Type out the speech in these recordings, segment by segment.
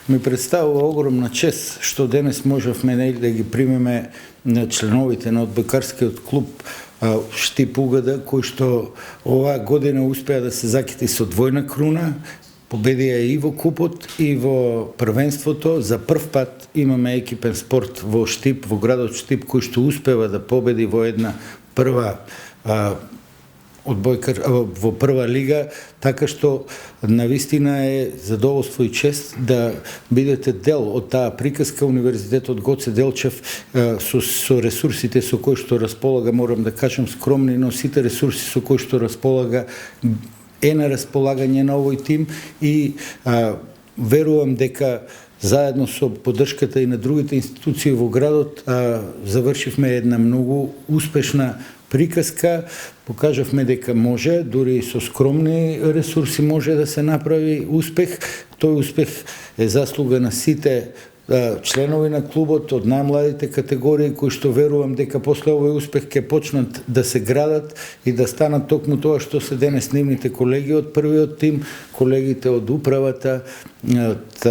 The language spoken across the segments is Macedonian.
ми представува огромна чест што денес можевме да ги примеме на членовите на одбојкарскиот клуб Штип Угада, кој што оваа година успеа да се закити со двојна круна, победија и во купот и во првенството. За прв пат имаме екипен спорт во Штип, во градот Штип, кој што успева да победи во една прва одбојкар во прва лига, така што навистина е задоволство и чест да бидете дел од таа приказка. Универзитетот Гоце Делчев со ресурсите со кои што располага, морам да кажам скромни, но сите ресурси со кои што располага е на располагање на овој тим и верувам дека заедно со поддршката и на другите институции во градот завршивме една многу успешна приказка, покажавме дека може, дури и со скромни ресурси може да се направи успех. Тој успех е заслуга на сите членови на клубот, од најмладите категории, кои што верувам дека после овој успех ќе почнат да се градат и да станат токму тоа што се денес нивните колеги од првиот тим, колегите од управата, од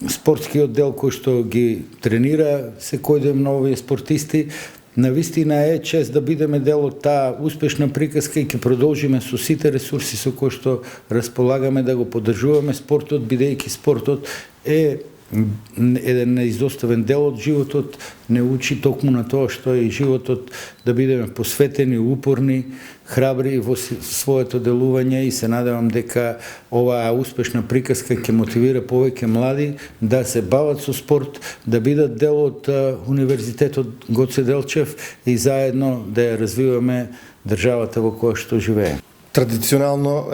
спортскиот дел кој што ги тренира секој ден на овие спортисти. Навистина е чест да бидеме дел од таа успешна приказка и ќе продолжиме со сите ресурси со кои што располагаме да го поддржуваме спортот, бидејќи спортот е еден неизоставен дел од животот, не учи токму на тоа што е и животот, да бидеме посветени, упорни, храбри во своето делување и се надевам дека оваа успешна приказка ќе мотивира повеќе млади да се бават со спорт, да бидат дел од Универзитетот Гоце Делчев и заедно да ја развиваме државата во која што живее. Традиционално,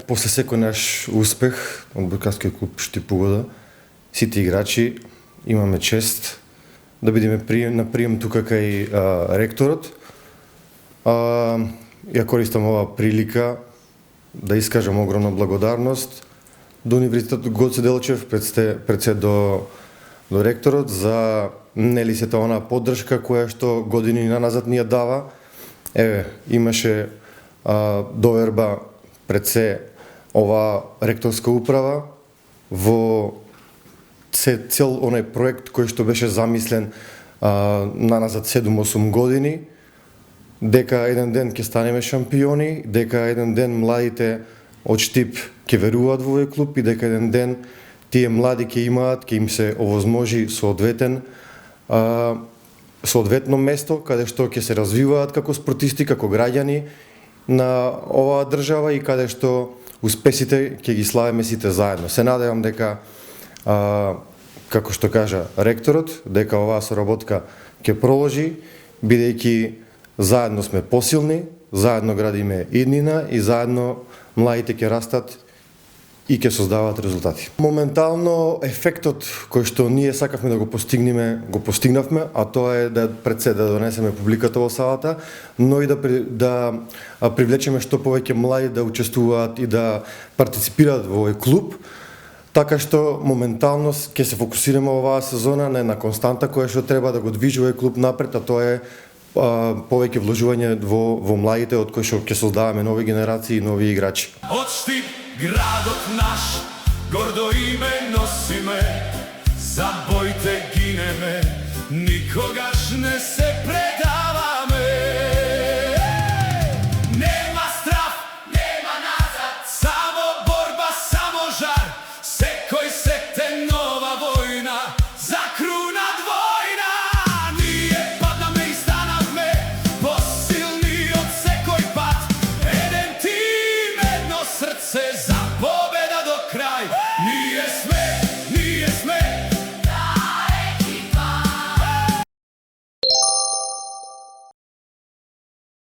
после секој наш успех од одбојкарскиот клуб Штип Угада, сите играчи имаме чест да бидеме на прием тука кај ректорот. Ја користам оваа прилика да искажам огромна благодарност до Универзитетот Гоце Делчев, пред се до ректорот за сета онаа поддршка која што години наназад ни ја дава. Имаше доверба пред се оваа ректорска управа во цел оној проект кој што беше замислен наназад 7-8 години, дека еден ден ќе станеме шампиони, дека еден ден младите од Штип ќе веруваат во овој клуб и дека еден ден тие млади ќе имаат, ќе им се овозможи соодветно место каде што ќе се развиваат како спортисти, како граѓани на оваа држава и каде што успесите ќе ги славиме сите заедно. Се надевам дека како што кажа ректорот, дека оваа соработка ќе проложи, бидејќи заедно сме посилни, заедно градиме иднина и заедно младите ќе растат и ќе создаваат резултати. Моментално ефектот кој што ние сакавме да го постигнавме, а тоа е да пред се да донесеме публиката во салата, но и да привлечеме што повеќе млади да учествуваат и да партиципираат во овој клуб. Така што моментално ќе се фокусираме оваа сезона на една константа која што треба да го движи овој клуб напред, а тоа е повеќе вложување во младите, од кои што ќе создаваме нови генерации и нови играчи. Од Штип, градот наш, гордо име носиме, за боите гинеме, никогаш не се предаваме. Нема страв, нема назад, само борба, само жар, секој сете нова војна, за круна двојна. Ние паднаме и станавме, посилни од секој пат, еден тим, едно срце.